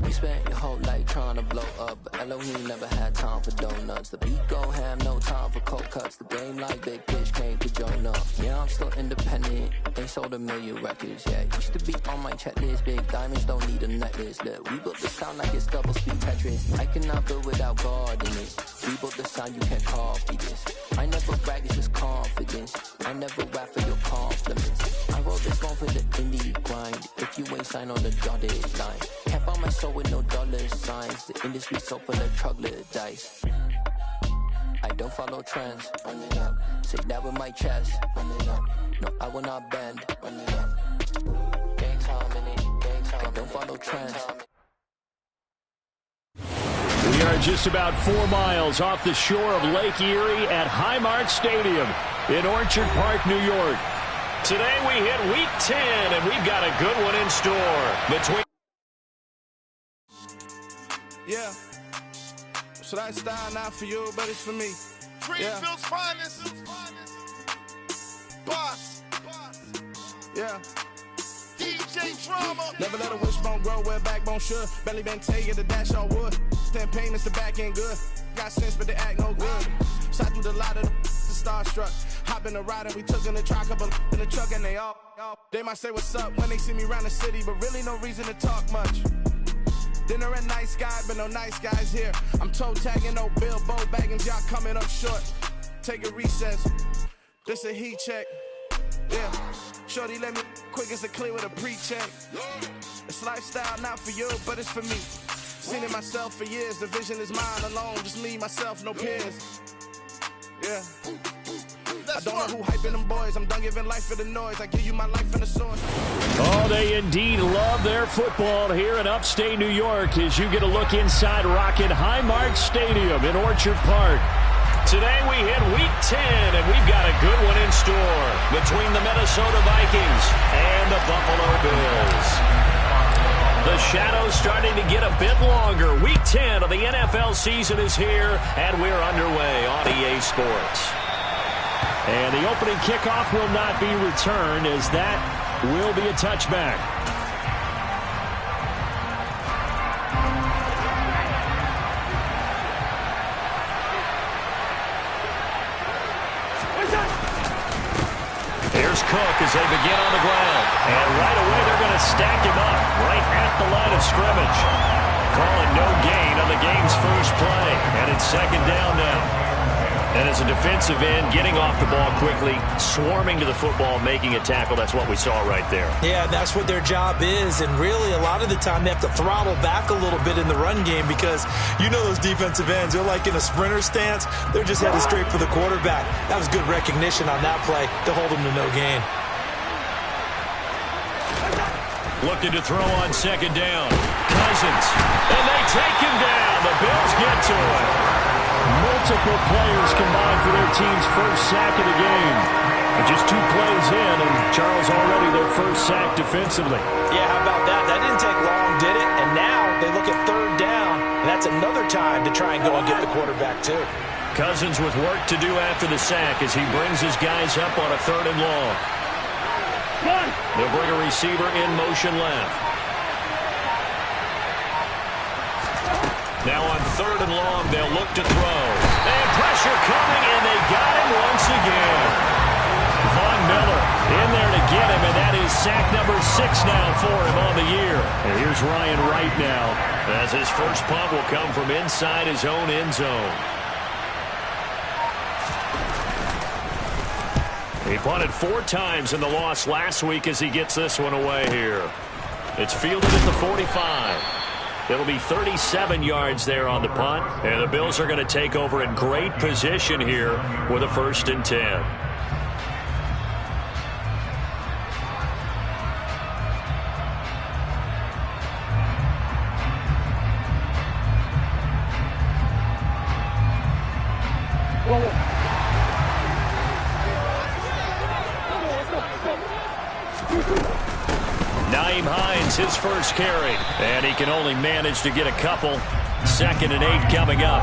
You spent your whole life trying to blow up, but Elohim never had time for donuts. The beat go ham, no time for cold cuts. The game like Big Fish came to join up. Yeah, I'm still independent, ain't sold a million records yet. Used to be on my checklist, big diamonds don't need a necklace. Look, we built the sound like it's double speed Tetris. I cannot build without God in it. We built the sound, you can't copy this. I never brag, it's just confidence. I never rap for your compliments. I wrote this one for the indie grind. If you ain't signed on the dotted line, can't buy my soul with no dollar signs. The industry so full of troglodytes. I don't follow trends. Run it up. Say that with my chest. Run it up. No, I will not bend. Run it up. Gang time in it. Gang time. I don't follow trends. We are just about 4 miles off the shore of Lake Erie at Highmark Stadium in Orchard Park, New York. Today we hit Week 10, and we've got a good one in store. Yeah. So that style not for you, but it's for me. Greenfield's finest. Boss. Yeah. DJ Drama. Never let a wishbone grow where backbone should. Belly been taking the dash on wood. 10 payments, the back end good. Got sense, but they act no good. Shot through the lot of the starstruck. Hop in the ride and we took in the truck, couple in the truck, and they might say what's up when they see me around the city, but really no reason to talk much. Dinner at nice guy, but no nice guys here. I'm toe tagging, no Bilbo Baggins, y'all coming up short. Take a recess. This a heat check. Yeah. Shorty let me quick as a clear with a pre-check. It's lifestyle not for you, but it's for me. Seen it myself for years. The vision is mine alone. Just me, myself, no peers. Yeah. I don't know who hyping them boys. I'm done giving life for the noise. I give you my life in the source. Oh, they indeed love their football here in upstate New York as you get a look inside Rocket Highmark Stadium in Orchard Park. Today we hit Week 10, and we've got a good one in store between the Minnesota Vikings and the Buffalo Bills. The shadow's starting to get a bit longer. Week 10 of the NFL season is here, and we're underway on EA Sports. And the opening kickoff will not be returned as that will be a touchback. Here's Cook as they begin on the ground. And right away they're going to stack him up right at the line of scrimmage. Calling no gain on the game's first play. And it's second down now. And as a defensive end, getting off the ball quickly, swarming to the football, making a tackle, that's what we saw right there. Yeah, that's what their job is. And really, a lot of the time, they have to throttle back a little bit in the run game because you know those defensive ends, they're like in a sprinter stance. They're just headed straight for the quarterback. That was good recognition on that play to hold them to no gain. Looking to throw on second down. Cousins. And they take him down. The Bills get to it. Multiple players combined for their team's first sack of the game. And just 2 plays in, and Charles already their first sack defensively. Yeah, how about that? That didn't take long, did it? And now they look at third down, and that's another time to try and go and get the quarterback, too. Cousins with work to do after the sack as he brings his guys up on a 3rd and long. They'll bring a receiver in motion left. Now on 3rd and long, they'll look to throw. And pressure coming, and they got him once again. Von Miller in there to get him, and that is sack number 6 now for him on the year. And here's Ryan Wright now, as his first punt will come from inside his own end zone. He punted 4 times in the loss last week as he gets this one away here. It's fielded at the 45. It'll be 37 yards there on the punt, and the Bills are going to take over in great position here with a 1st and 10. His first carry, and he can only manage to get a couple. 2nd and 8 coming up.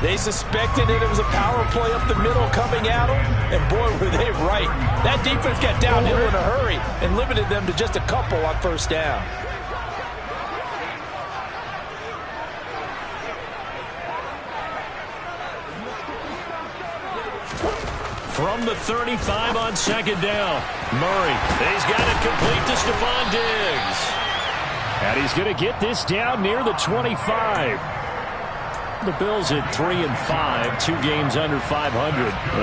They suspected it was a power play up the middle coming at them, and boy, were they right. That defense got downhill in a hurry and limited them to just a couple on 1st down. From the 35 on second down. Murray, he's got it complete to Stephon Diggs. And he's going to get this down near the 25. The Bills at 3-5, 2 games under 500.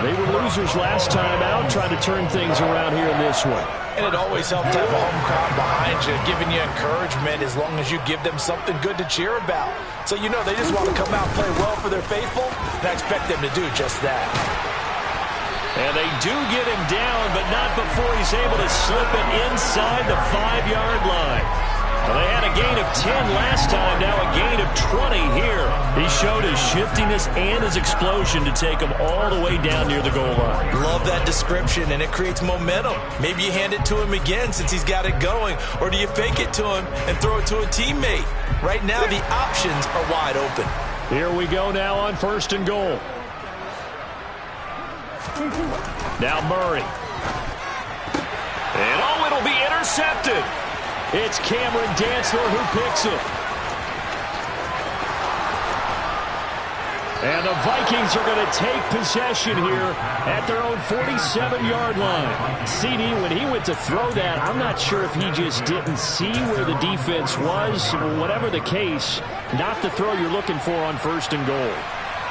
They were losers last time out, trying to turn things around here in this one. And it always helps to have a home crowd behind you, giving you encouragement as long as you give them something good to cheer about. So you know they just want to come out and play well for their faithful, and I expect them to do just that. And they do get him down, but not before he's able to slip it inside the 5-yard line. Well, they had a gain of 10 last time, now a gain of 20 here. He showed his shiftiness and his explosion to take him all the way down near the goal line. Love that description, and it creates momentum. Maybe you hand it to him again since he's got it going, or do you fake it to him and throw it to a teammate? Right now, the options are wide open. Here we go now on 1st and goal. Now Murray. And oh, it'll be intercepted. It's Cameron Dantzler who picks it. And the Vikings are going to take possession here at their own 47-yard line. CD, when he went to throw that, I'm not sure if he just didn't see where the defense was. Whatever the case, not the throw you're looking for on 1st and goal.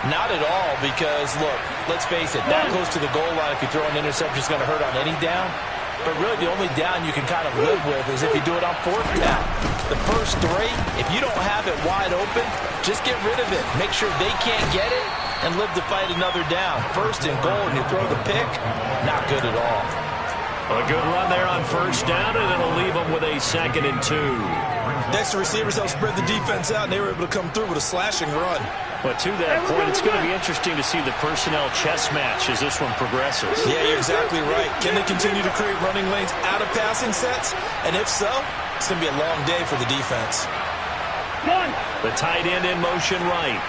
Not at all, because, look, let's face it, that goes to the goal line. If you throw an interception, it's going to hurt on any down. But really, the only down you can kind of live with is if you do it on 4th down. The first 3, if you don't have it wide open, just get rid of it. Make sure they can't get it and live to fight another down. 1st and goal, and you throw the pick, not good at all. A good run there on 1st down, and it'll leave them with a 2nd and 2. Next, the receivers help spread the defense out, and they were able to come through with a slashing run. But to that point, it's going to be interesting to see the personnel chess match as this one progresses. Yeah, you're exactly right. Can they continue to create running lanes out of passing sets? And if so, it's going to be a long day for the defense. The tight end in motion right.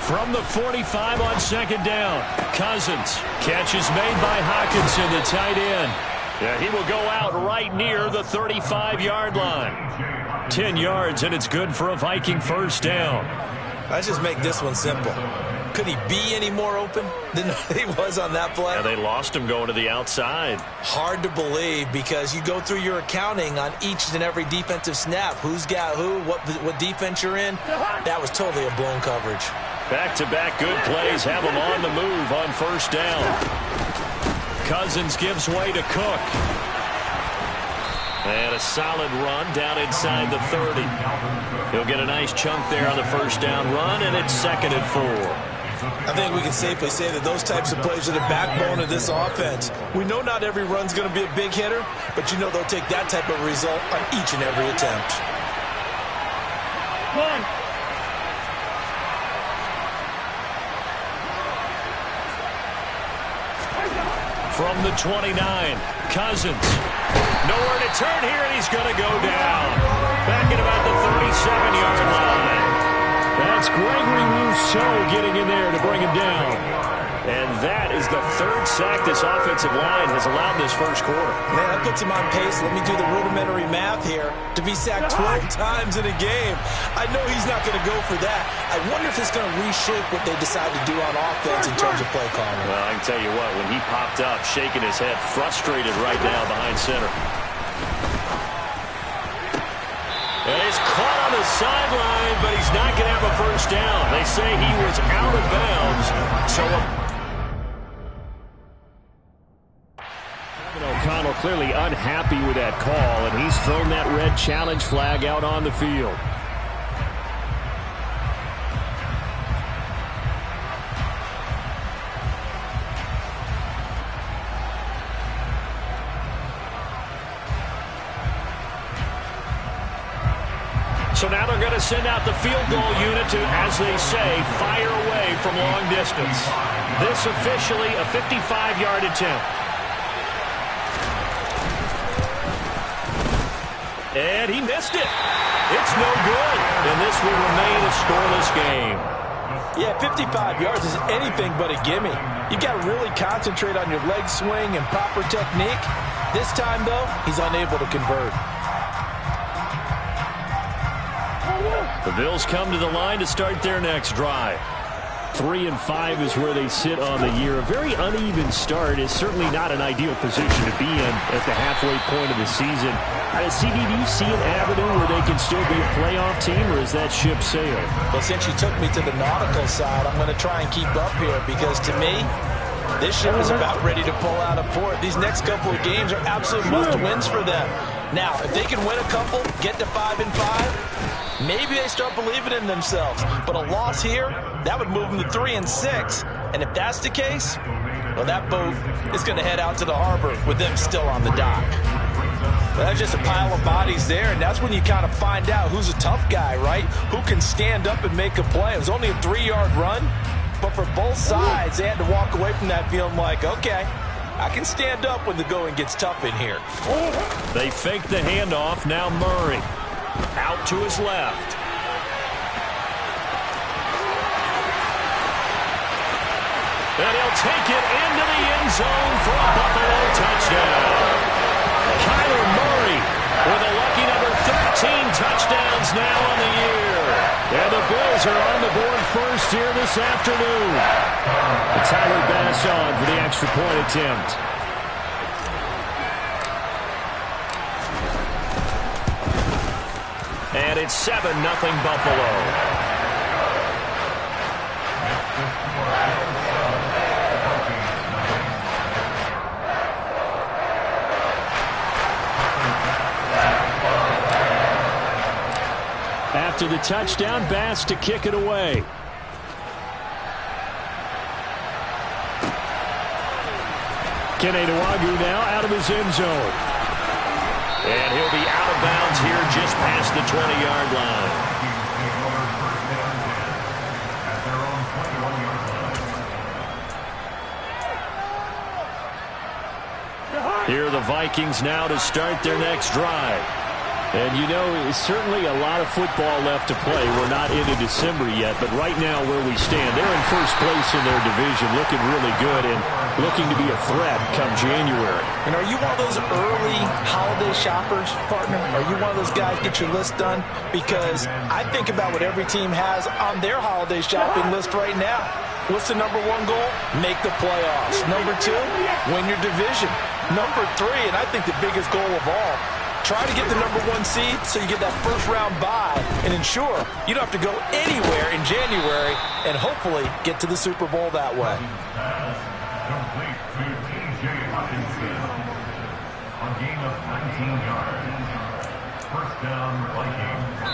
From the 45 on 2nd down, Cousins. Catch is made by Hockenson, the tight end. Yeah, he will go out right near the 35-yard line. 10 yards, and it's good for a Viking 1st down. Let's just make this one simple. Could he be any more open than he was on that play? Yeah, they lost him going to the outside. Hard to believe, because you go through your accounting on each and every defensive snap. Who's got who, what defense you're in. That was totally a blown coverage. Back-to-back good plays have him on the move on 1st down. Cousins gives way to Cook. And a solid run down inside the 30. He'll get a nice chunk there on the 1st down run, and it's 2nd and 4. I think we can safely say that those types of plays are the backbone of this offense. We know not every run's going to be a big hitter, but you know they'll take that type of result on each and every attempt. From the 29, Cousins. Nowhere to turn here, and he's going to go down. Back at about the 37-yard line. That's Gregory Rousseau getting in there to bring him down. And that is the 3rd sack this offensive line has allowed this 1st quarter. Man, that puts him on pace. Let me do the rudimentary math here. To be sacked 12 times in a game, I know he's not going to go for that. I wonder if it's going to reshape what they decide to do on offense in terms of play calling. Well, I can tell you what, when he popped up, shaking his head, frustrated right now behind center. And he's caught on the sideline, but he's not going to have a 1st down. They say he was out of bounds. So O'Connell clearly unhappy with that call, and he's thrown that red challenge flag out on the field. So now they're going to send out the field goal unit to, as they say, fire away from long distance. This officially a 55-yard attempt. And he missed it. It's no good. And this will remain a scoreless game. Yeah, 55 yards is anything but a gimme. You got to really concentrate on your leg swing and proper technique. This time, though, he's unable to convert. The Bills come to the line to start their next drive. 3-5 is where they sit on the year. A very uneven start is certainly not an ideal position to be in at the halfway point of the season. CD, do you see an avenue where they can still be a playoff team, or is that ship sailed? Well, since you took me to the nautical side, I'm going to try and keep up here because to me, this ship is about ready to pull out of port. These next couple of games are absolute must-wins for them. Now, if they can win a couple, get to 5-5, maybe they start believing in themselves. But a loss here, that would move them to 3-6. And if that's the case, well, that boat is going to head out to the harbor with them still on the dock. That's just a pile of bodies there, and that's when you kind of find out who's a tough guy, right? Who can stand up and make a play. It was only a 3-yard run, but for both sides, they had to walk away from that feeling like, okay, I can stand up when the going gets tough in here. They fake the handoff. Now Murray out to his left. And he'll take it into the end zone for a Buffalo touchdown. Kyler Murray with a lucky number 13 touchdowns now on the year. And the Bills are on the board first here this afternoon. Tyler Bass on for the extra point attempt. And it's 7-0 Buffalo. After the touchdown, Bass to kick it away. Keneduagu now out of his end zone. And he'll be out of bounds here just past the 20-yard line. Here are the Vikings now to start their next drive. And, you know, certainly a lot of football left to play. We're not into December yet, but right now where we stand, they're in first place in their division, looking really good and looking to be a threat come January. And are you one of those early holiday shoppers, partner? Are you one of those guys get your list done? Because I think about what every team has on their holiday shopping list right now. What's the number one goal? Make the playoffs. Number 2, win your division. Number 3, and I think the biggest goal of all, try to get the number 1 seed so you get that first-round bye and ensure you don't have to go anywhere in January and hopefully get to the Super Bowl that way. Complete to T.J. Hawkinson. A gain of 19 yards. First down, Vikings.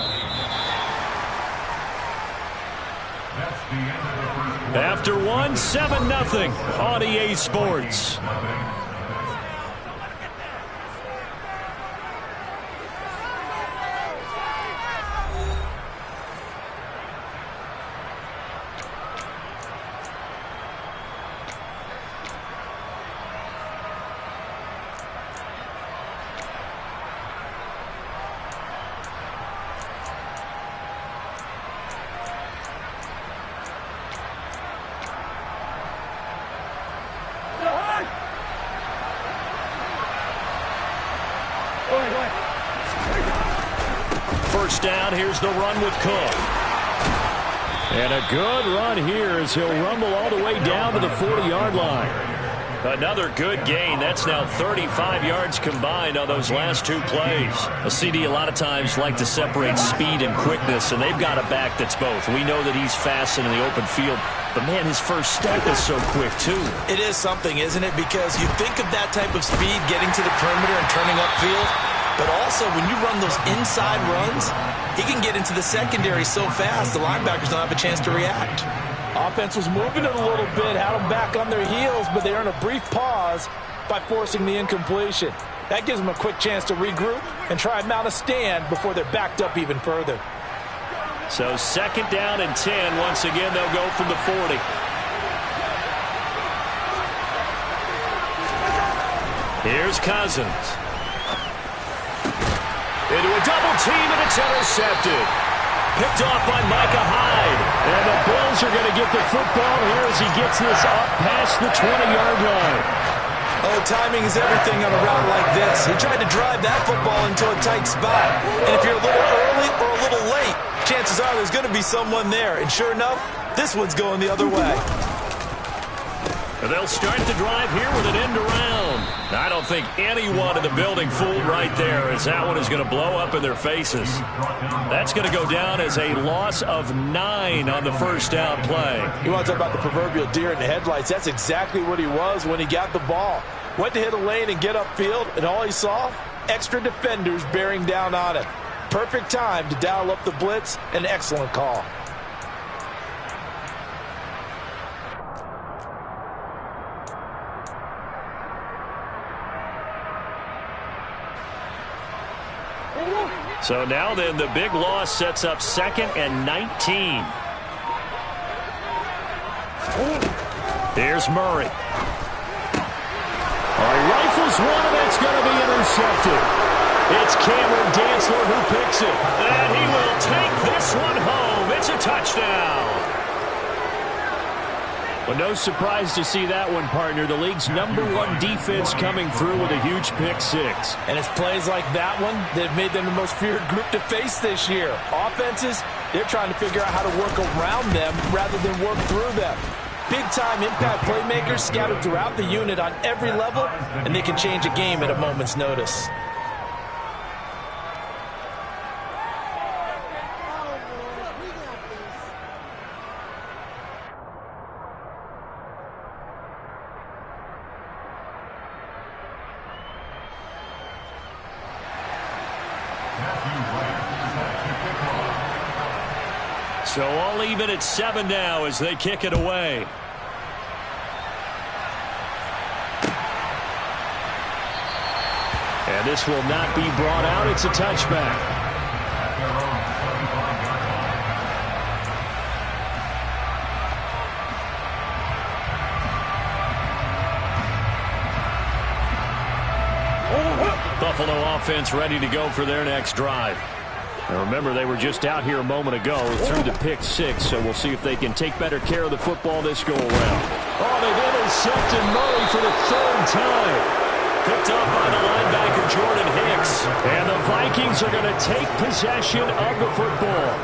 That's the end of the first quarter. After one, 7-0 on EA Sports. First down, here's the run with Cook. And a good run here as he'll rumble all the way down to the 40-yard line. Another good gain. That's now 35 yards combined on those last 2 plays. A CD a lot of times like to separate speed and quickness, and they've got a back that's both. We know that he's fast in the open field, but, man, his first step is so quick, too. It is something, isn't it? Because you think of that type of speed getting to the perimeter and turning upfield, but also when you run those inside runs, he can get into the secondary so fast the linebackers don't have a chance to react. Offense was moving it a little bit, had them back on their heels, but they earned a brief pause by forcing the incompletion. That gives them a quick chance to regroup and try and mount a stand before they're backed up even further. So 2nd down and 10. Once again, they'll go from the 40. Here's Cousins. Into a double team, and it's intercepted. Picked off by Micah Hyde. And the Bills are going to get the football here as he gets this up past the 20-yard line. Oh, timing is everything on a route like this. He tried to drive that football into a tight spot. And if you're a little early early or a little late, chances are there's going to be someone there. And sure enough, this one's going the other way. They'll start the drive here with an end around. I don't think anyone in the building fooled right there, as that one is going to blow up in their faces. That's going to go down as a loss of 9 on the first down play. You want to talk about the proverbial deer in the headlights? That's exactly what he was when he got the ball. Went to hit a lane and get upfield, and all he saw, extra defenders bearing down on him. Perfect time to dial up the blitz. An excellent call. So now then, the big loss sets up 2nd and 19. Here's Murray. He rifles one, and that's going to be intercepted. It's Cameron Dantzler who picks it. And he will take this one home. It's a touchdown. Well, no surprise to see that one, partner. The league's #1 defense coming through with a huge pick-6. And it's plays like that one that have made them the most feared group to face this year. Offenses, they're trying to figure out how to work around them rather than work through them. Big-time impact playmakers scattered throughout the unit on every level, and they can change a game at a moment's notice. So all even at 7 now as they kick it away. And this will not be brought out. It's a touchback. Buffalo offense ready to go for their next drive. Now remember, they were just out here a moment ago through the pick-6, so we'll see if they can take better care of the football this go-around. Oh, they've intercepted Murray for the 3rd time. Picked up by the linebacker Jordan Hicks. And the Vikings are going to take possession of the football.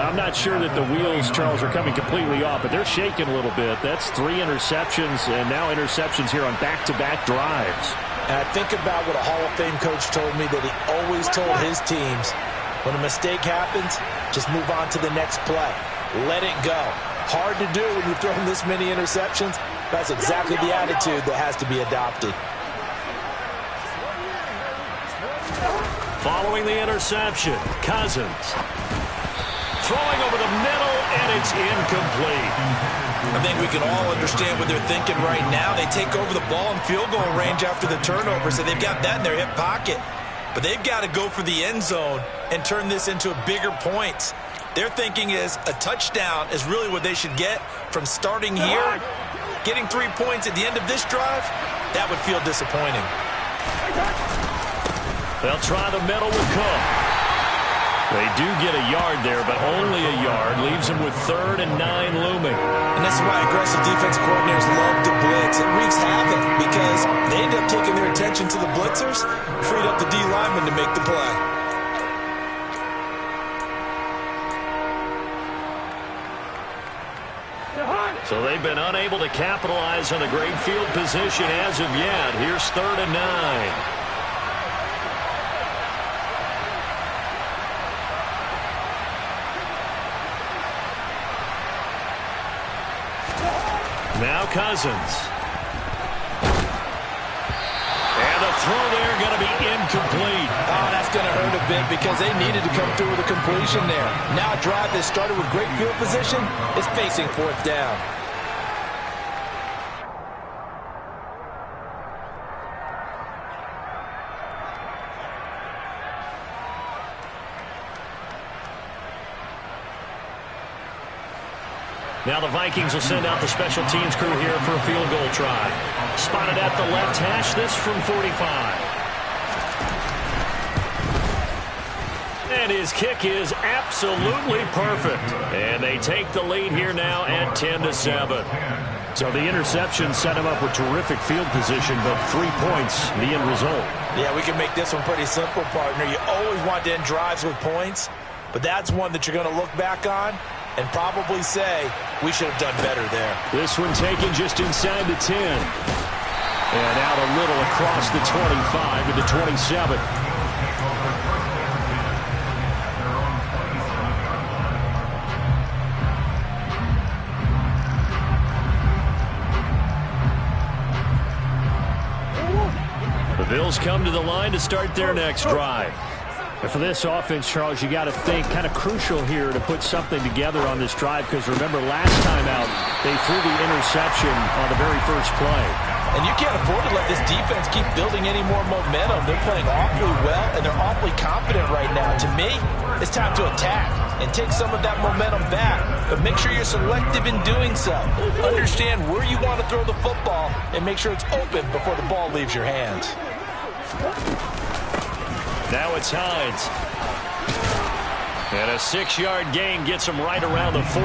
I'm not sure that the wheels, Charles, are coming completely off, but they're shaking a little bit. That's 3 interceptions, and now interceptions here on back-to-back drives. And I think about what a Hall of Fame coach told me that he always told his teams, when a mistake happens, just move on to the next play. Let it go. Hard to do when you've thrown this many interceptions. That's exactly the attitude that has to be adopted. Following the interception, Cousins. Throwing over the middle, and it's incomplete. I think we can all understand what they're thinking right now. They take over the ball in field goal range after the turnover, so they've got that in their hip pocket. But they've got to go for the end zone and turn this into bigger points. Their thinking is a touchdown is really what they should get from starting here. Getting 3 points at the end of this drive, that would feel disappointing. They'll try the middle with Cook. They do get a yard there, but only a yard. Leaves them with 3rd and 9 looming. And this is why aggressive defensive coordinators love to blitz. It wreaks havoc because they end up taking their attention to the blitzers, freed up the D lineman to make the play. So they've been unable to capitalize on the great field position as of yet. Here's 3rd and 9. Now Cousins. And the throw there going to be incomplete. Oh, that's going to hurt a bit because they needed to come through with a completion there. Now a drive that started with great field position is facing 4th down. Now the Vikings will send out the special teams crew here for a field goal try. Spotted at the left hash, this from 45. And his kick is absolutely perfect. And they take the lead here now at 10-7. So the interception set him up with terrific field position, but 3 points, the end result. Yeah, we can make this one pretty simple, partner. You always want to end drives with points, but that's one that you're going to look back on and probably say, we should have done better there. This one taken just inside the 10. And out a little across the 25 to the 27. The Bills come to the line to start their next drive. And for this offense, Charles, you got to think kind of crucial here to put something together on this drive, because remember last time out they threw the interception on the very first play. And you can't afford to let this defense keep building any more momentum. They're playing awfully well, and they're awfully confident right now. To me, it's time to attack and take some of that momentum back. But make sure you're selective in doing so. Understand where you want to throw the football and make sure it's open before the ball leaves your hands. Now it's Hines. And a 6-yard gain gets him right around the 43.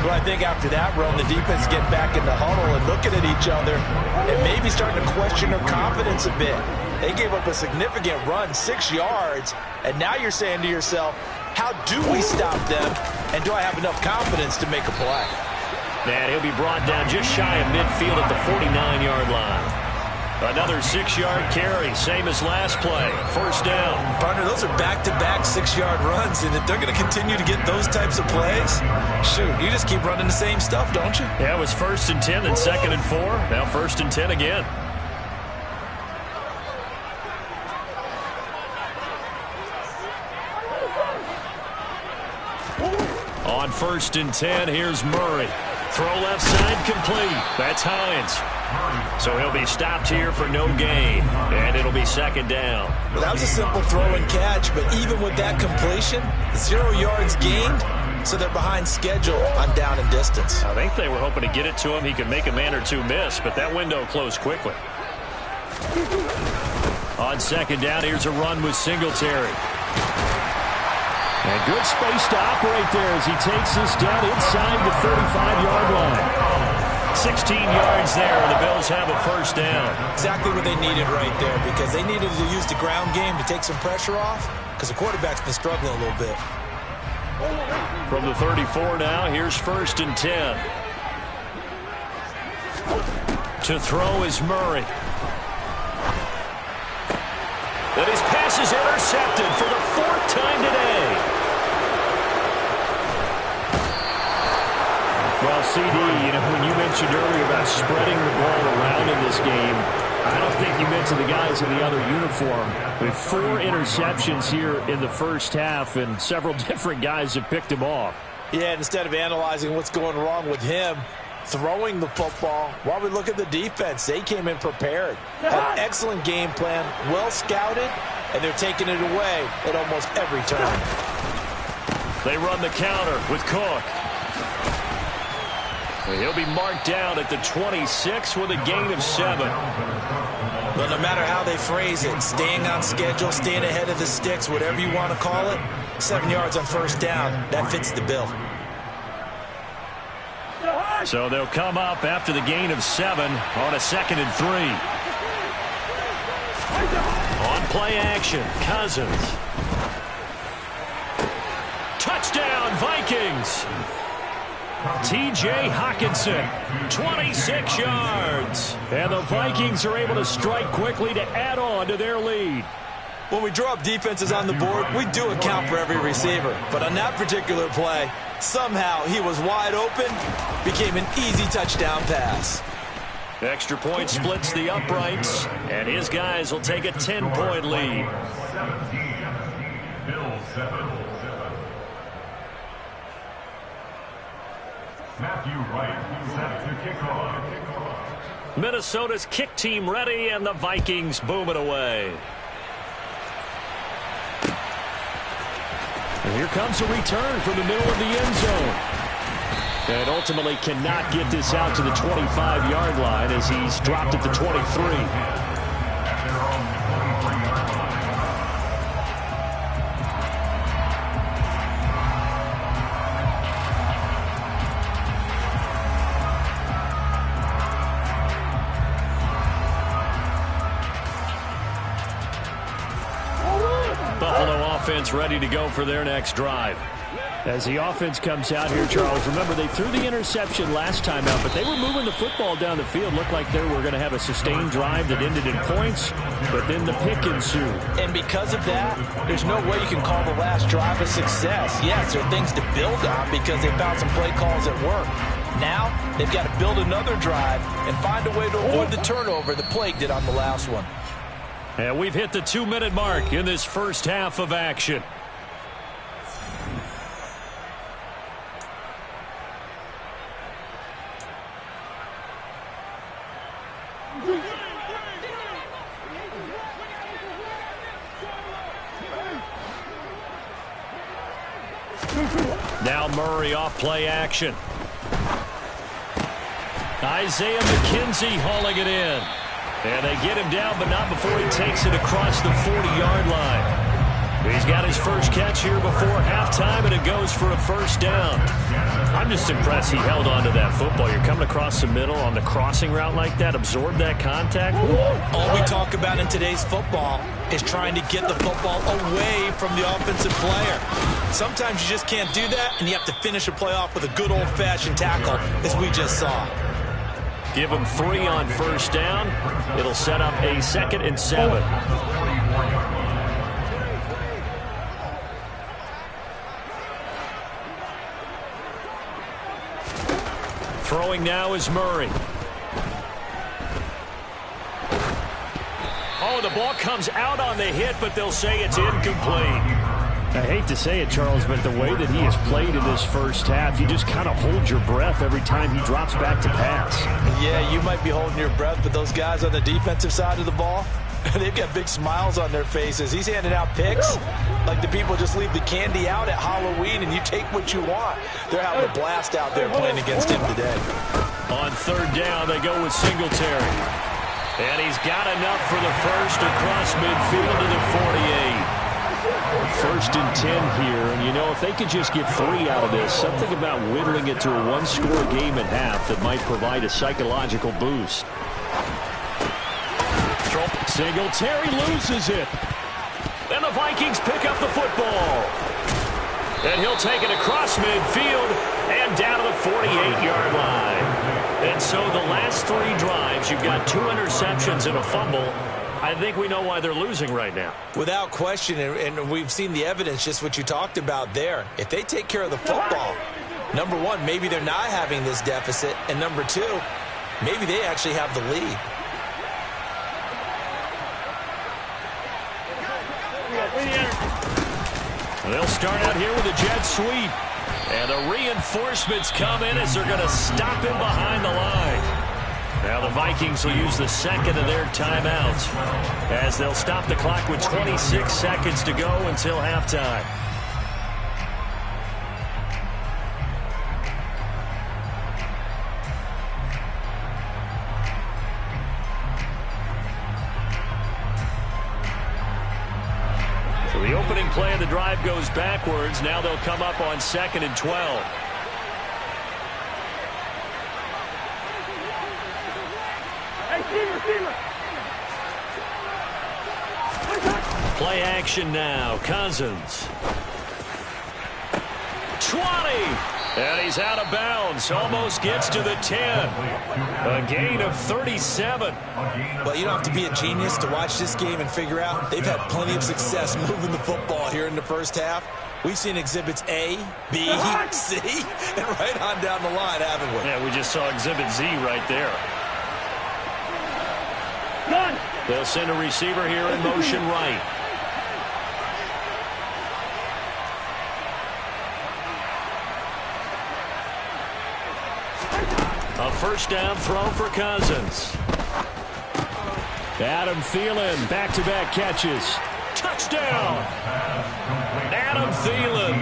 Well, I think after that run, the defense get back in the huddle and looking at each other and maybe starting to question their confidence a bit. They gave up a significant run, 6 yards, and now you're saying to yourself, how do we stop them, and do I have enough confidence to make a play? And he'll be brought down just shy of midfield at the 49-yard line. Another 6-yard carry, same as last play. First down. Partner, those are back-to-back 6-yard runs, and if they're going to continue to get those types of plays, shoot, you just keep running the same stuff, don't you? Yeah, it was 1st and 10, then 2nd and 4. Now 1st and 10 again. On 1st and 10, here's Murray. Throw left side complete. That's Hines. So he'll be stopped here for no gain, and it'll be 2nd down. Well, that was a simple throw and catch, but even with that completion, 0 yards gained, so they're behind schedule on down and distance. I think they were hoping to get it to him. He could make a man or two miss, but that window closed quickly. On 2nd down, here's a run with Singletary. And good space to operate there as he takes this down inside the 35-yard line. 16 yards there, and the Bills have a 1st down. Exactly what they needed right there, because they needed to use the ground game to take some pressure off, because the quarterback's been struggling a little bit. From the 34 now, here's 1st and 10. To throw is Murray. And his pass is intercepted for the 4th time today. Well, CD, when you mentioned earlier about spreading the ball around in this game, I don't think you meant to the guys in the other uniform. With 4 interceptions here in the first half, and several different guys have picked him off. Yeah, and instead of analyzing what's going wrong with him, throwing the football, while we look at the defense, they came in prepared. Had an excellent game plan, well scouted, and they're taking it away at almost every turn. They run the counter with Cook. He'll be marked down at the 26 with a gain of 7. But no matter how they phrase it, staying on schedule, staying ahead of the sticks, whatever you want to call it, 7 yards on 1st down, that fits the bill. So they'll come up after the gain of 7 on a 2nd and 3. On play action, Cousins. Touchdown, Vikings. T.J. Hockenson, 26 yards. And the Vikings are able to strike quickly to add on to their lead. When we draw up defenses on the board, we do account for every receiver. But on that particular play, somehow he was wide open, became an easy touchdown pass. Extra point splits the uprights, and his guys will take a 10-point lead. 17, Bills 7. Matthew Wright set to kick off. Minnesota's kick team ready, and the Vikings boom it away. And here comes a return from the middle of the end zone. And ultimately cannot get this out to the 25-yard line as he's dropped at the 23. offense ready to go for their next drive. As the offense comes out here, Charles, remember they threw the interception last time out, but they were moving the football down the field. Looked like they were going to have a sustained drive that ended in points, but then the pick ensued. And because of that, there's no way you can call the last drive a success. Yes, there are things to build on because they found some play calls that work. Now, they've got to build another drive and find a way to avoid the turnover the Plague did on the last one. And we've hit the 2-minute mark in this first half of action. Now Murray off play action. Isaiah McKenzie hauling it in. And they get him down, but not before he takes it across the 40-yard line. He's got his first catch here before halftime, and it goes for a first down. I'm just impressed he held on to that football. You're coming across the middle on the crossing route like that, absorb that contact. All we talk about in today's football is trying to get the football away from the offensive player. Sometimes you just can't do that, and you have to finish a play off with a good old-fashioned tackle, as we just saw. Give him 3 on first down. It'll set up a 2nd and 7. Throwing now is Murray. Oh, the ball comes out on the hit, but they'll say it's incomplete. I hate to say it, Charles, but the way that he has played in this first half, you just kind of hold your breath every time he drops back to pass. Yeah, you might be holding your breath, but those guys on the defensive side of the ball, they've got big smiles on their faces. He's handing out picks like the people just leave the candy out at Halloween and you take what you want. They're having a blast out there playing against him today. On third down, they go with Singletary. And he's got enough for the first across midfield to the 48. First and 10 here, and you know, if they could just get 3 out of this, something about whittling it to a 1-score game at half that might provide a psychological boost. Singletary loses it. And the Vikings pick up the football. And he'll take it across midfield and down to the 48-yard line. And so the last 3 drives, you've got 2 interceptions and a fumble. I think we know why they're losing right now. Without question, and we've seen the evidence, just what you talked about there. If they take care of the football, number 1, maybe they're not having this deficit, and number 2, maybe they actually have the lead. They'll start out here with a jet sweep. And the reinforcements come in as they're going to stop him behind the line. Now the Vikings will use the 2nd of their timeouts as they'll stop the clock with 26 seconds to go until halftime. So the opening play of the drive goes backwards. Now they'll come up on 2nd and 12. Play action now. Cousins. 20. And he's out of bounds. Almost gets to the 10. A gain of 37. Well, you don't have to be a genius to watch this game and figure out they've had plenty of success moving the football here in the first half. We've seen exhibits A, B, C, and right on down the line, haven't we? Yeah, we just saw exhibit Z right there. They'll send a receiver here in motion right. A first down throw for Cousins. Adam Thielen, back-to-back catches. Touchdown! Adam Thielen,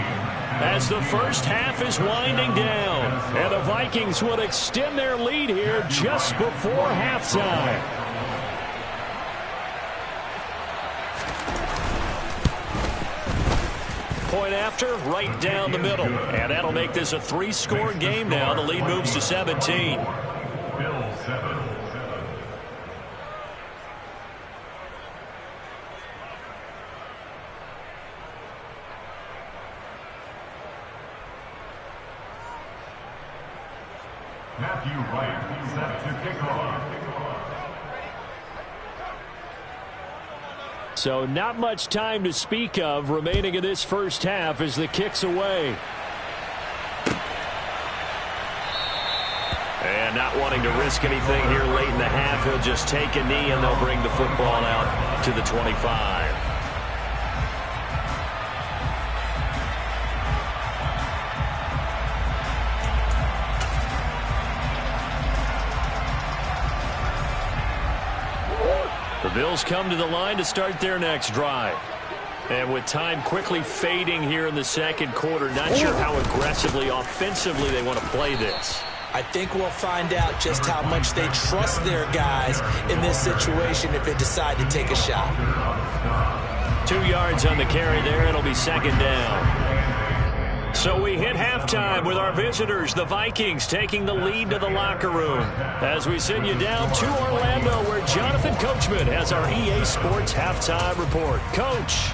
as the first half is winding down. And the Vikings will extend their lead here just before halftime. Point after, right down the middle. And that'll make this a 3-score game now. The lead moves to 17. Bill 7. Matthew Wright set to kick off. So not much time to speak of remaining in this first half as the kick's away. And not wanting to risk anything here late in the half, he'll just take a knee and they'll bring the football out to the 25. The Bills come to the line to start their next drive. And with time quickly fading here in the second quarter, not sure how aggressively, offensively they want to play this. I think we'll find out just how much they trust their guys in this situation if they decide to take a shot. 2 yards on the carry there. It'll be second down. So we hit halftime with our visitors, the Vikings, taking the lead to the locker room. As we send you down to Orlando, where Jonathan Coachman has our EA Sports halftime report. Coach.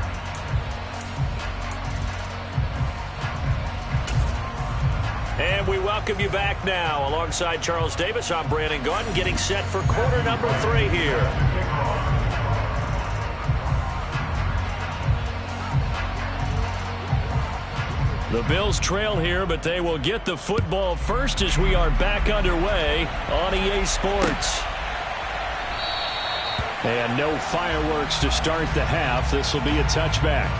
And we welcome you back now. Alongside Charles Davis, I'm Brandon Gaudin, getting set for quarter number 3 here. The Bills trail here, but they will get the football first as we are back underway on EA Sports. And no fireworks to start the half. This will be a touchback.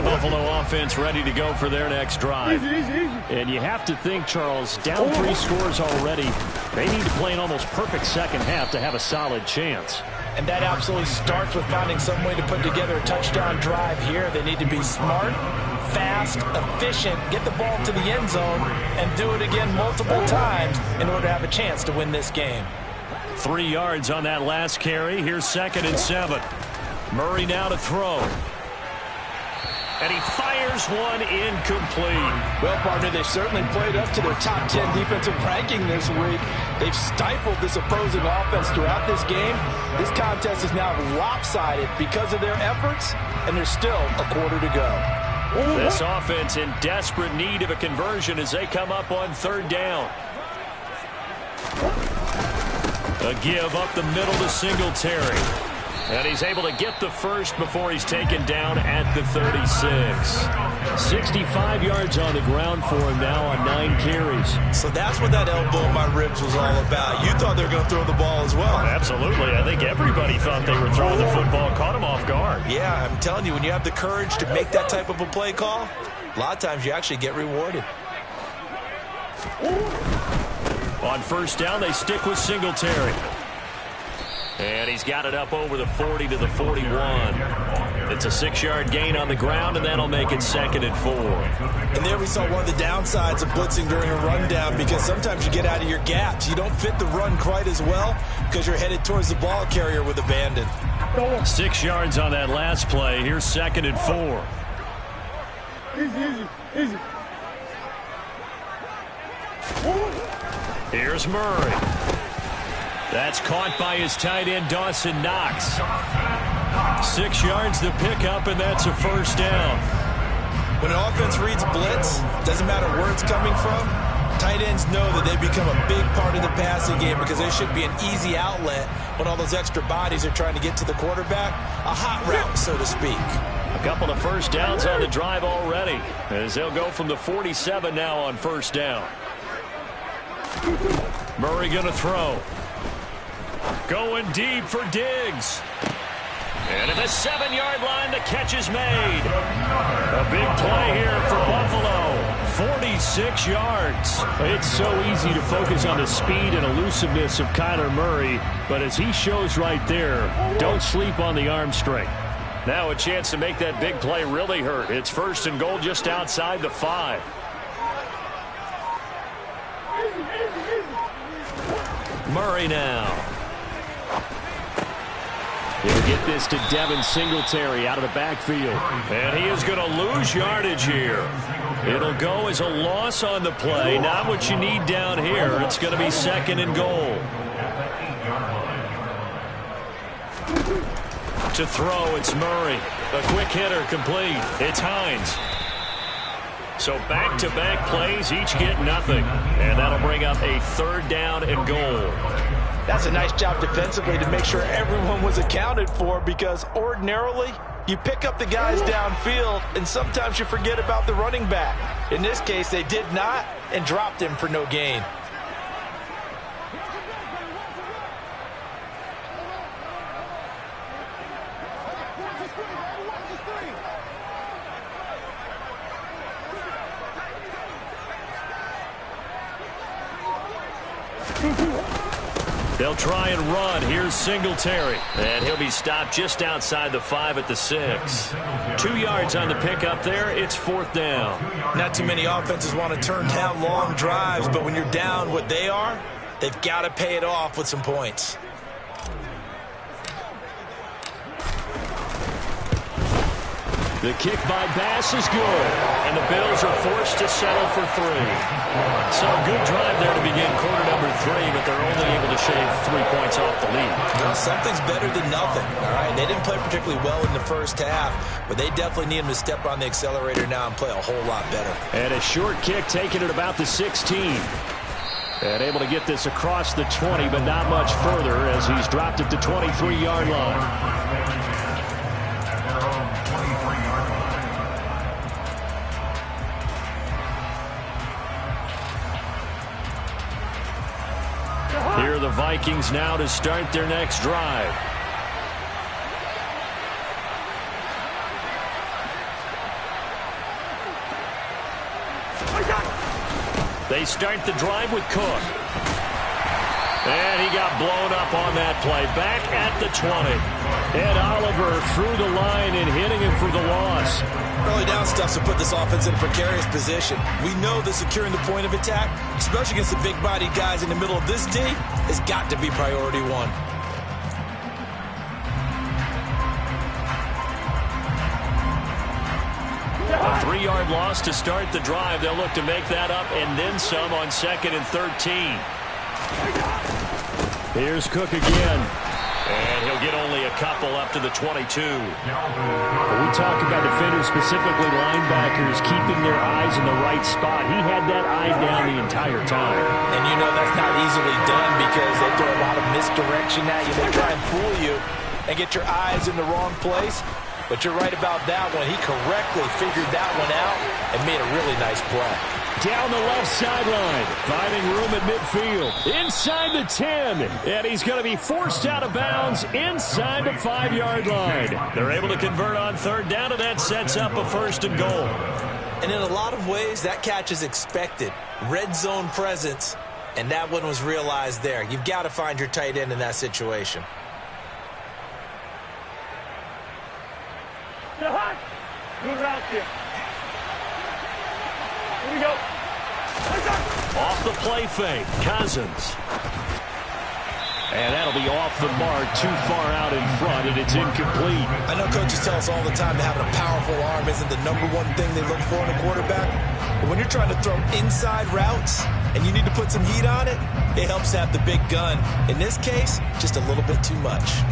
Buffalo offense ready to go for their next drive. And you have to think, Charles, down 3 scores already. They need to play an almost perfect second half to have a solid chance. And that absolutely starts with finding some way to put together a touchdown drive here. They need to be smart, fast, efficient, get the ball to the end zone, and do it again multiple times in order to have a chance to win this game. 3 yards on that last carry. Here's 2nd and 7. Murray now to throw. And he fires one incomplete. Well, partner, they certainly played up to their top 10 defensive ranking this week. They've stifled this opposing offense throughout this game. This contest is now lopsided because of their efforts, and there's still a quarter to go. This offense in desperate need of a conversion as they come up on 3rd down. A give up the middle to Singletary. And he's able to get the first before he's taken down at the 36. 65 yards on the ground for him now on 9 carries. So that's what that elbow in my ribs was all about. You thought they were going to throw the ball as well. Absolutely. I think everybody thought they were throwing the football. Caught him off guard. Yeah, I'm telling you, when you have the courage to make that type of a play call, a lot of times you actually get rewarded. On 1st down, they stick with Singletary. And he's got it up over the 40 to the 41. It's a 6-yard gain on the ground, and that'll make it 2nd and 4. And there we saw one of the downsides of blitzing during a rundown, because sometimes you get out of your gaps. You don't fit the run quite as well because you're headed towards the ball carrier with abandon. 6 yards on that last play. Here's 2nd and 4. Easy. Here's Murray. That's caught by his tight end, Dawson Knox. 6 yards to pick up, and that's a 1st down. When an offense reads blitz, doesn't matter where it's coming from, tight ends know that they become a big part of the passing game because they should be an easy outlet when all those extra bodies are trying to get to the quarterback. A hot route, so to speak. A couple of 1st downs on the drive already, as they'll go from the 47 now on 1st down. Murray going to throw. Going deep for Diggs. And at the 7-yard line, the catch is made. A big play here for Buffalo. 46 yards. It's so easy to focus on the speed and elusiveness of Kyler Murray, but as he shows right there, don't sleep on the arm strength. Now a chance to make that big play really hurt. It's 1st and goal just outside the 5. Murray now. He'll get this to Devin Singletary out of the backfield. And he is going to lose yardage here. It'll go as a loss on the play. Not what you need down here. It's going to be 2nd and goal. To throw, it's Murray. A quick hitter, complete. It's Hines. So back-to-back plays, each get nothing. And that'll bring up a 3rd down and goal. That's a nice job defensively to make sure everyone was accounted for, because ordinarily you pick up the guys downfield and sometimes you forget about the running back. In this case, they did not and dropped him for no gain. They'll try and run. Here's Singletary. And he'll be stopped just outside the 5 at the 6. 2 yards on the pickup there. It's 4th down. Not too many offenses want to turn down long drives, but when you're down what they are, they've got to pay it off with some points. The kick by Bass is good, and the Bills are forced to settle for 3. So a good drive there to begin quarter number 3, but they're only able to shave 3 points off the lead. Well, something's better than nothing, all right? They didn't play particularly well in the first half, but they definitely need them to step on the accelerator now and play a whole lot better. And a short kick taken at about the 16. And able to get this across the 20, but not much further as he's dropped at the 23-yard line. Here are the Vikings now to start their next drive. They start the drive with Cook. And he got blown up on that play. Back at the 20. Ed Oliver through the line and hitting him for the loss. Early down stuff to put this offense in a precarious position. We know that securing the point of attack, especially against the big-bodied guys in the middle of this D, has got to be priority 1. A 3-yard loss to start the drive. They'll look to make that up and then some on 2nd and 13. Here's Cook again. And he'll get only a couple up to the 22. We talk about defenders, specifically linebackers, keeping their eyes in the right spot. He had that eye down the entire time. And you know that's not easily done because they throw a lot of misdirection at you. They try and fool you and get your eyes in the wrong place. But you're right about that one. He correctly figured that one out and made a really nice play. Down the left sideline, finding room at midfield. Inside the 10, and he's going to be forced out of bounds inside the 5-yard line. They're able to convert on 3rd down, and that sets up a 1st and goal. And in a lot of ways, that catch is expected. Red zone presence, and that one was realized there. You've got to find your tight end in that situation. Move out here. Here we go. Off the play fake, Cousins. And that'll be off the mark, too far out in front, and it's incomplete. I know coaches tell us all the time that having a powerful arm isn't the #1 thing they look for in a quarterback. But when you're trying to throw inside routes and you need to put some heat on it, it helps to have the big gun. In this case, just a little bit too much.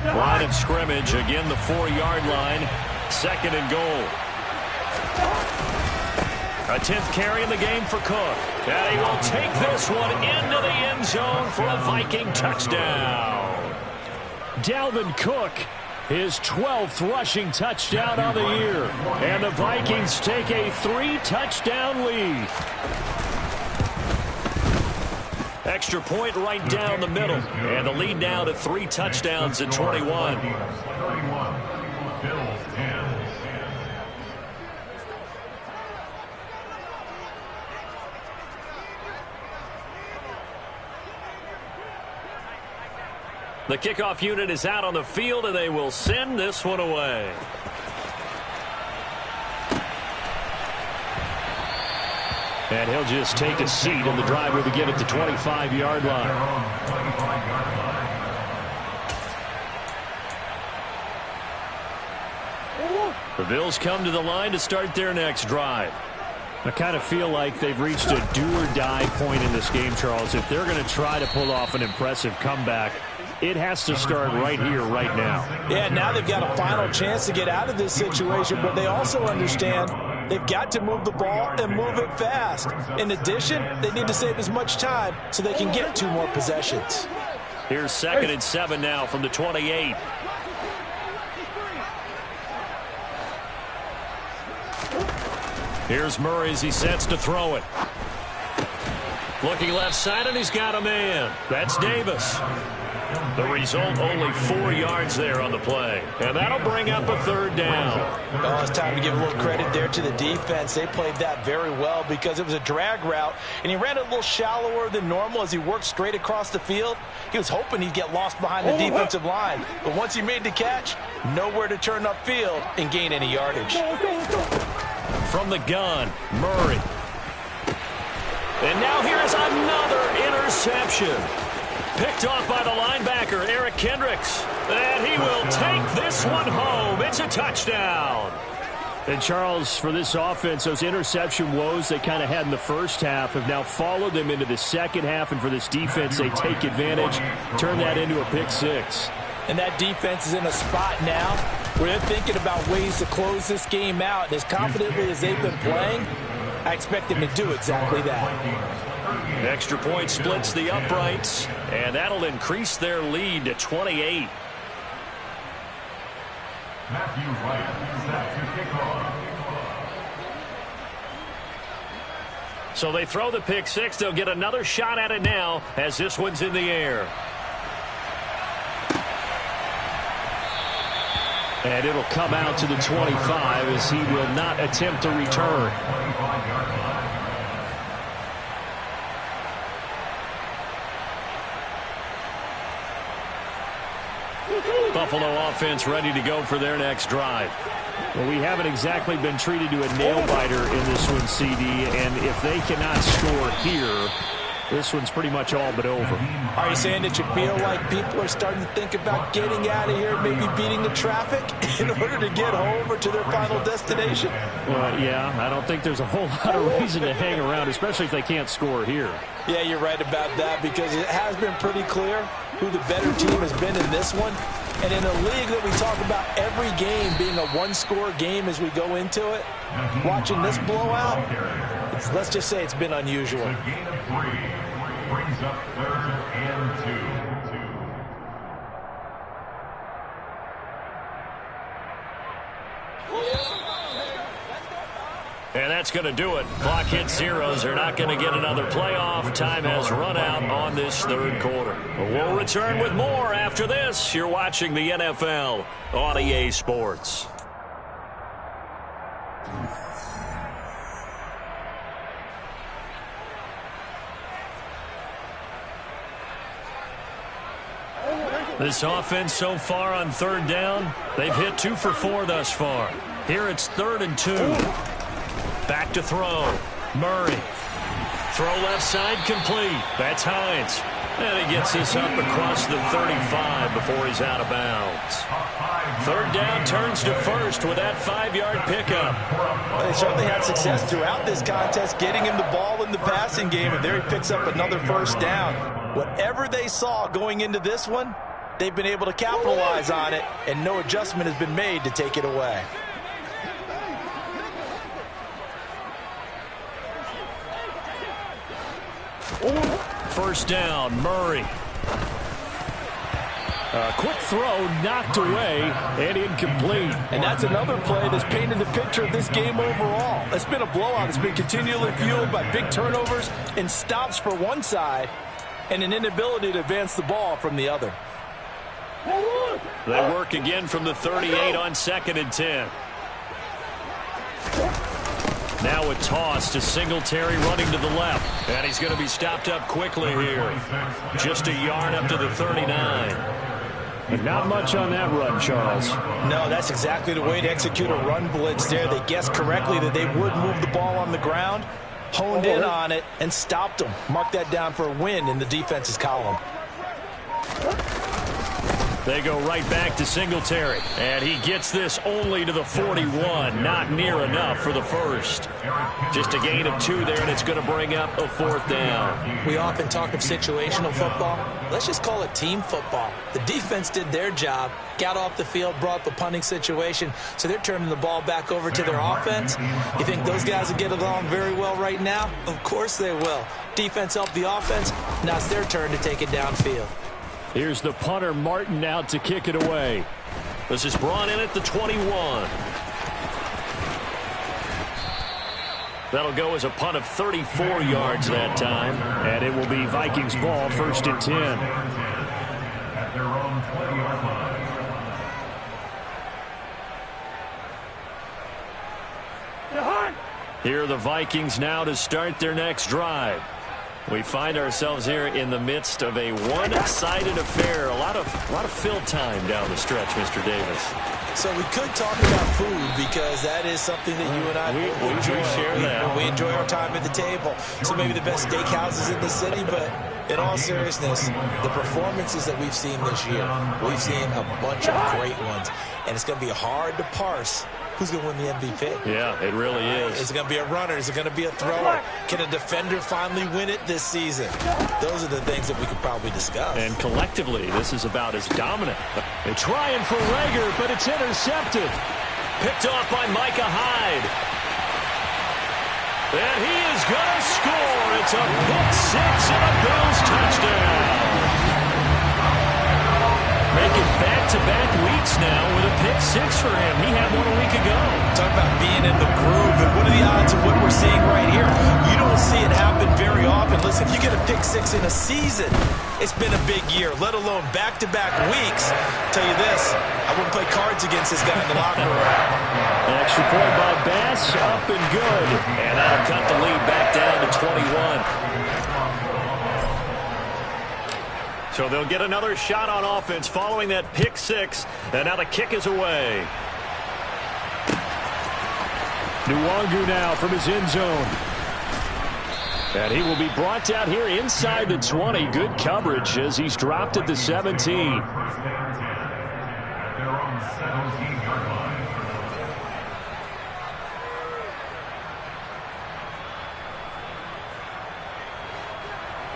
Line of scrimmage, again the 4-yard line, 2nd and goal. A 10th carry in the game for Cook. And he will take this one into the end zone for a Viking touchdown. Dalvin Cook, his 12th rushing touchdown on the year. And the Vikings take a 3-touchdown lead. Extra point right down the middle. And the lead now to 3 touchdowns at 21. The kickoff unit is out on the field, and they will send this one away. And he'll just take a seat, and the drive will begin at the 25-yard line. The The Bills come to the line to start their next drive. I kind of feel like they've reached a do-or-die point in this game, Charles. If they're going to try to pull off an impressive comeback, it has to start right here, right now. Yeah, now they've got a final chance to get out of this situation, but they also understand they've got to move the ball and move it fast. In addition, they need to save as much time so they can get 2 more possessions. Here's 2nd and 7 now from the 28. Here's Murray as he sets to throw it. Looking left side, and he's got a man. That's Davis. The result, only 4 yards there on the play. And that'll bring up a 3rd down. Well, it's time to give a little credit there to the defense. They played that very well because it was a drag route, and he ran it a little shallower than normal as he worked straight across the field. He was hoping he'd get lost behind the defensive line. But once he made the catch, nowhere to turn upfield and gain any yardage. From the gun, Murray. And now here's another interception. Picked off by the linebacker, Eric Kendricks. And he will take this one home. It's a touchdown. And, Charles, for this offense, those interception woes they kind of had in the first half have now followed them into the second half. And for this defense, they take advantage, turn that into a pick 6. And that defense is in a spot now where they're thinking about ways to close this game out. And as confidently as they've been playing, I expect them to do exactly that. Extra point splits the uprights, and that'll increase their lead to 28. Matthew Wright set to kick off. So they throw the pick 6. They'll get another shot at it now as this one's in the air. And it'll come out to the 25 as he will not attempt to return. Buffalo offense ready to go for their next drive. Well, we haven't exactly been treated to a nail-biter in this one, CD, and if they cannot score here, this one's pretty much all but over. Are you saying that you feel like people are starting to think about getting out of here, maybe beating the traffic in order to get home or to their final destination? Well, yeah, I don't think there's a whole lot of reason to hang around, especially if they can't score here. Yeah, you're right about that because it has been pretty clear who the better team has been in this one. And in a league that we talk about every game being a one-score game as we go into it, watching this blowout, let's just say it's been unusual. The gain of 3 brings up 3rd and 2. And that's going to do it. Clock hits zeros. They're not going to get another playoff. Time has run out on this 3rd quarter. We'll return with more after this. You're watching the NFL on EA Sports. This offense so far on 3rd down, they've hit 2 for 4 thus far. Here it's 3rd and 2. Back to throw. Murray. Throw left side complete. That's Hines. And he gets this up across the 35 before he's out of bounds. 3rd down turns to 1st with that 5-yard pickup. Well, they certainly had success throughout this contest getting him the ball in the passing game, and there he picks up another 1st down. Whatever they saw going into this one, they've been able to capitalize on it, and no adjustment has been made to take it away. First down, Murray. A quick throw knocked away and incomplete. And that's another play that's painted the picture of this game overall. It's been a blowout. It's been continually fueled by big turnovers and stops for one side and an inability to advance the ball from the other. They work again from the 38 on 2nd and 10. Now a toss to Singletary running to the left. And he's going to be stopped up quickly here. Just a yard up to the 39. And not much on that run, Charles. No, that's exactly the way to execute a run blitz there. They guessed correctly that they would move the ball on the ground, honed in on it, and stopped them. Mark that down for a win in the defense's column. They go right back to Singletary. And he gets this only to the 41. Not near enough for the first. Just a gain of 2 there, and it's going to bring up a 4th down. We often talk of situational football. Let's just call it team football. The defense did their job, got off the field, brought the punting situation, so they're turning the ball back over to their offense. You think those guys will get along very well right now? Of course they will. Defense helped the offense. Now it's their turn to take it downfield. Here's the punter, Martin, out to kick it away. This is brought in at the 21. That'll go as a punt of 34 yards that time. And it will be Vikings ball, 1st and 10. At their own 20-yard line. Here are the Vikings now to start their next drive. We find ourselves here in the midst of a one-sided affair. A lot of fill time down the stretch, Mr. Davis. So we could talk about food because that is something that you and I enjoy. We share that. We enjoy our time at the table. So maybe the best steakhouses in the city, but in all seriousness, the performances that we've seen this year, we've seen a bunch of great ones. And it's going to be hard to parse who's going to win the MVP. Yeah, it really is. Is it going to be a runner? Is it going to be a thrower? Can a defender finally win it this season? Those are the things that we could probably discuss. And collectively, this is about as dominant. They're trying for Rager, but it's intercepted. Picked off by Micah Hyde. And he is going to score. It's a pick 6 and a Bills touchdown. Making back-to-back weeks now with a pick 6 for him. He had one a week ago. Talk about being in the groove, and what are the odds of what we're seeing right here? You don't see it happen very often. Listen, if you get a pick 6 in a season, it's been a big year, let alone back-to-back weeks. I'll tell you this, I wouldn't play cards against this guy in the locker room. An extra point by Bass, up and good. And that'll cut the lead back down to 21. So they'll get another shot on offense following that pick 6. And now the kick is away. Nwangu now from his end zone. And he will be brought down here inside the 20. Good coverage as he's dropped at the 17. At their own 17-yard line.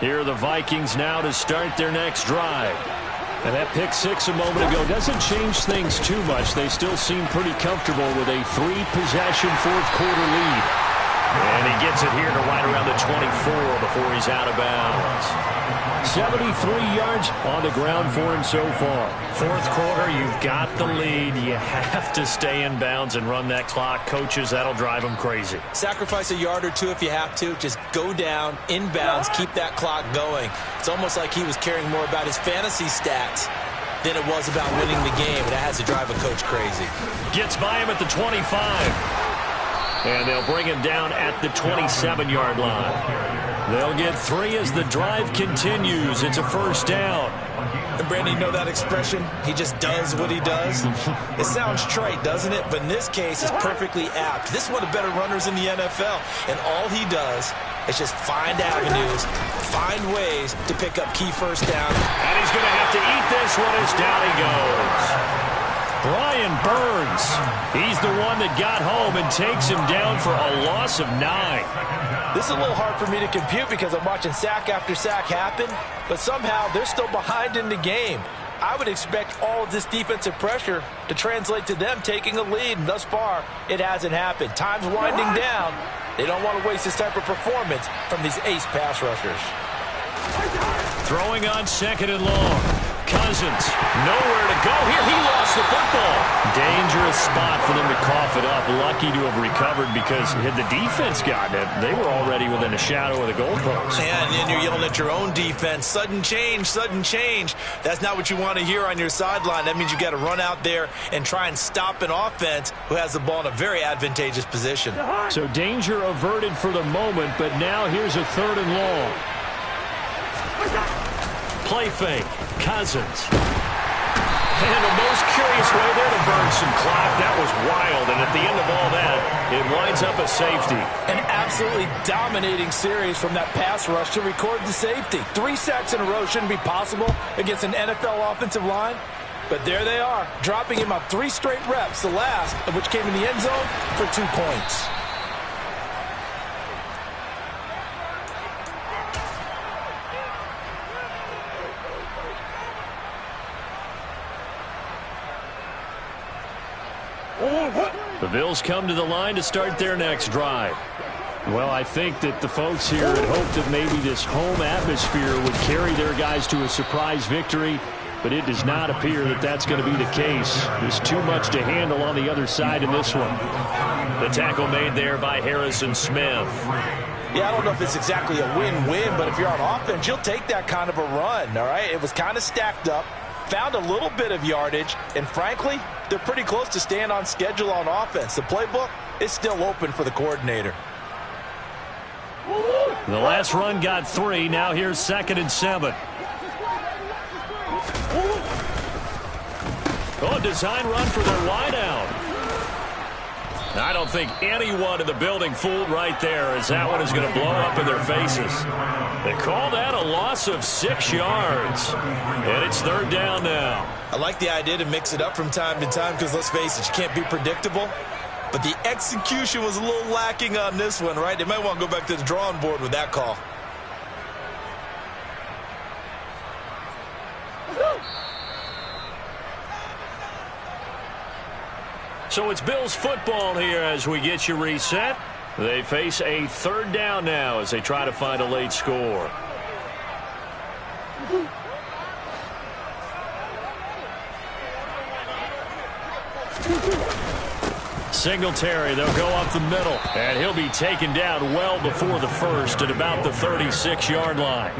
Here are the Vikings now to start their next drive. And that pick 6 a moment ago doesn't change things too much. They still seem pretty comfortable with a 3-possession fourth-quarter lead. And he gets it here to right around the 24 before he's out of bounds. 73 yards on the ground for him so far. Fourth quarter, you've got the lead. You have to stay in bounds and run that clock. Coaches, that'll drive them crazy. Sacrifice a yard or two if you have to. Just go down, inbounds, keep that clock going. It's almost like he was caring more about his fantasy stats than it was about winning the game. And that has to drive a coach crazy. Gets by him at the 25. And they'll bring him down at the 27-yard line. They'll get 3 as the drive continues. It's a first down. And Brandon, you know that expression? He just does what he does? It sounds trite, doesn't it? But in this case, it's perfectly apt. This is one of the better runners in the NFL. And all he does is just find avenues, find ways to pick up key first down. And he's going to have to eat this one as down he goes. Brian Burns, he's the one that got home and takes him down for a loss of 9. This is a little hard for me to compute because I'm watching sack after sack happen, but somehow they're still behind in the game. I would expect all of this defensive pressure to translate to them taking a lead, and thus far, it hasn't happened. Time's winding down. They don't want to waste this type of performance from these ace pass rushers. Throwing on 2nd and long. Cousins, nowhere to go here. He lost the football. Dangerous spot for them to cough it up. Lucky to have recovered because had the defense gotten it, they were already within a shadow of the goalpost. Yeah, and then you're yelling at your own defense. Sudden change, sudden change. That's not what you want to hear on your sideline. That means you got to run out there and try and stop an offense who has the ball in a very advantageous position. So danger averted for the moment, but now here's a 3rd and long. Play fake. Cousins. And the most curious way there to burn some clock. That was wild. And at the end of all that, it winds up a safety. An absolutely dominating series from that pass rush to record the safety. 3 sacks in a row shouldn't be possible against an NFL offensive line. But there they are, dropping him on 3 straight reps, the last of which came in the end zone for 2 points. The Bills come to the line to start their next drive. Well, I think that the folks here had hoped that maybe this home atmosphere would carry their guys to a surprise victory, but it does not appear that that's going to be the case. There's too much to handle on the other side in this one. The tackle made there by Harrison Smith. Yeah, I don't know if it's exactly a win-win, but if you're on offense, you'll take that kind of a run, all right? It was kind of stacked up, found a little bit of yardage, and frankly, they're pretty close to staying on schedule on offense. The playbook is still open for the coordinator. The last run got 3. Now here's 2nd and 7. Oh, design run for their wideout. I don't think anyone in the building fooled right there, as that one is going to blow up in their faces. They call that a loss of 6 yards. And it's 3rd down now. I like the idea to mix it up from time to time because, let's face it, you can't be predictable. But the execution was a little lacking on this one, right? They might want to go back to the drawing board with that call. So it's Bills football here as we get you reset. They face a 3rd down now as they try to find a late score. Singletary, they'll go up the middle, and he'll be taken down well before the first at about the 36-yard line.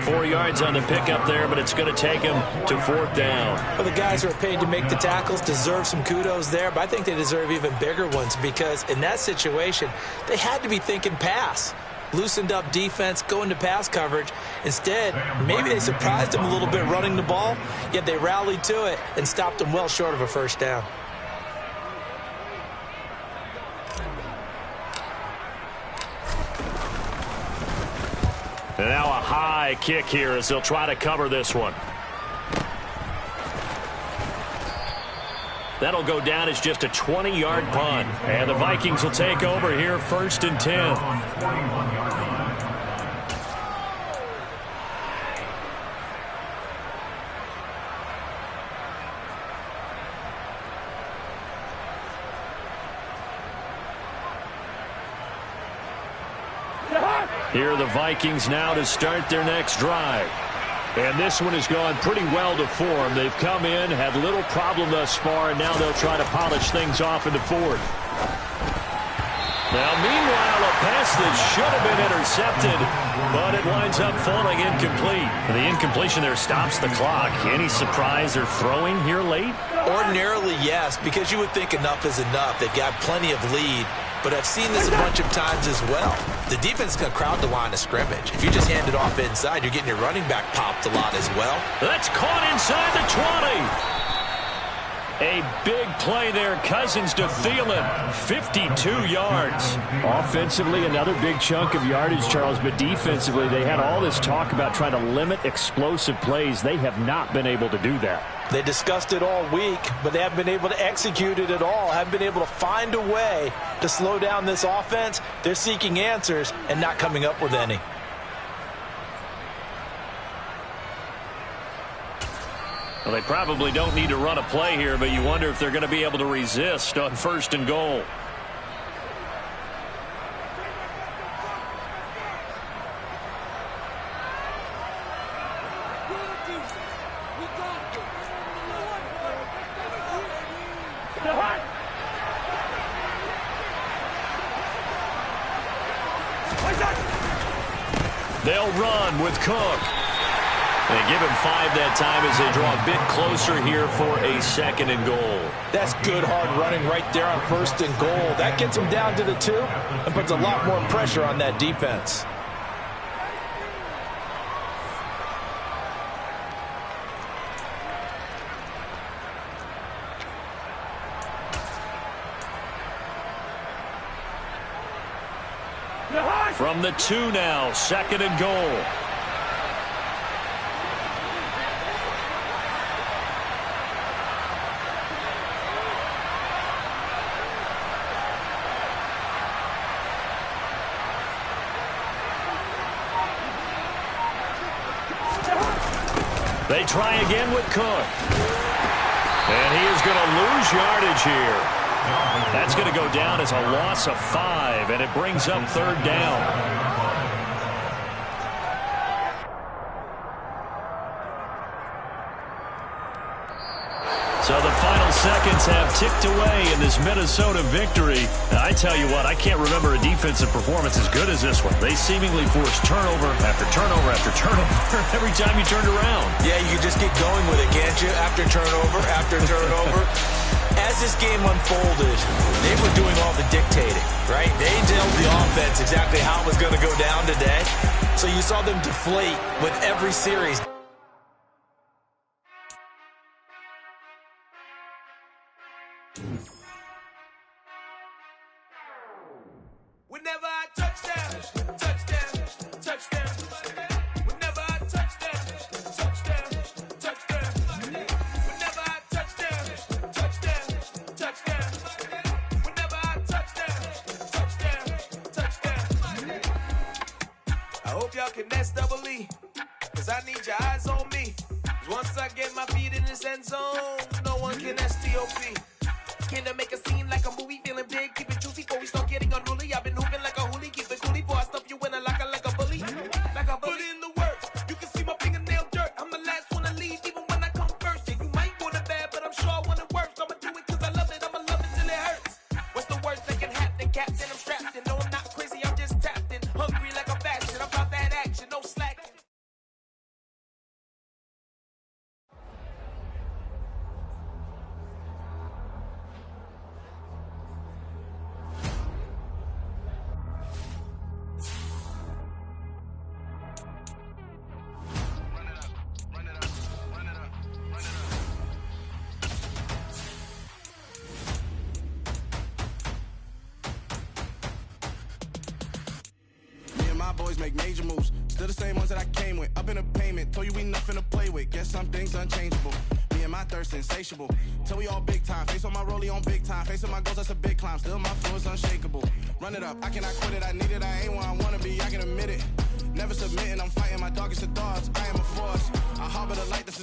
4 yards on the pickup there, but it's going to take him to 4th down. Well, the guys who are paid to make the tackles deserve some kudos there, but I think they deserve even bigger ones because in that situation, they had to be thinking pass. Loosened up defense, going to pass coverage. Instead, maybe they surprised them a little bit running the ball, yet they rallied to it and stopped them well short of a first down. And now a high kick here as they'll try to cover this one. That'll go down as just a 20-yard punt. And the Vikings will take over here 1st and 10. Here are the Vikings now to start their next drive. And this one has gone pretty well to form. They've come in, had little problem thus far, and now they'll try to polish things off in the 4th. Now, meanwhile, a pass that should have been intercepted, but it winds up falling incomplete. The incompletion there stops the clock. Any surprise they're throwing here late? Ordinarily, yes, because you would think enough is enough. They've got plenty of lead. But I've seen this a bunch of times as well. The defense is going to crowd the line of scrimmage. If you just hand it off inside, you're getting your running back popped a lot as well. That's caught inside the 20. A big play there. Cousins to Thielen. 52 yards. Offensively, another big chunk of yardage, Charles. But defensively, they had all this talk about trying to limit explosive plays. They have not been able to do that. They discussed it all week, but they haven't been able to execute it at all. Haven't been able to find a way to slow down this offense. They're seeking answers and not coming up with any. Well, they probably don't need to run a play here, but you wonder if they're going to be able to resist on 1st and goal. They'll run with Cook. They give him 5 that time as they draw a bit closer here for a 2nd and goal. That's good hard running right there on 1st and goal. That gets them down to the 2 and puts a lot more pressure on that defense. From the 2 now, 2nd and goal. They try again with Cook. And he is going to lose yardage here. That's going to go down as a loss of 5, and it brings up 3rd down. So the final seconds have ticked away in this Minnesota victory. Now, I tell you what, I can't remember a defensive performance as good as this one. They seemingly forced turnover after turnover after turnover every time you turned around. Yeah, you can just get going with it, can't you? After turnover. As this game unfolded, they were doing all the dictating, right? They told the offense exactly how it was going to go down today. So you saw them deflate with every series. Whenever I touchdown, touchdown, touchdown. Whenever I touchdown, touchdown, touchdown. Whenever I touchdown, touchdown, touchdown. Whenever I touchdown, touchdown. I hope y'all can nest double E, cause I need your eyes on me. 'Cause once I get my feet in this end zone, no one can STOP. Can I make a scene like a movie, feeling big, keep it juicy before we start getting unruly. I've been hooping like a hoolie, keep it coolie before I stuff you in a locker like a bully. Like a bully. Put in the work, you can see my fingernail dirt. I'm the last one to leave, even when I come first. Yeah, you might want it bad, but I'm sure I want it worse. I'ma do it cause I love it, I'ma love it till it hurts. What's the worst that can happen, Captain? I'm strapped in, no I'm not crazy, I'm just tapped in. Hungry like a fashion, I'm about that action, no slacking. My boys make major moves, still the same ones that I came with. Up in a payment, told you we nothing to play with. Guess some things unchangeable. Me and my thirst insatiable. Till we all big time. Face on my rollie on big time. Face on my goals, that's a big climb. Still my flow is unshakable. Run it up, I cannot quit it. I need it, I ain't where I wanna be. I can admit it. Never submitting, I'm fighting my darkest of thoughts. I am a force. I harbor the light that's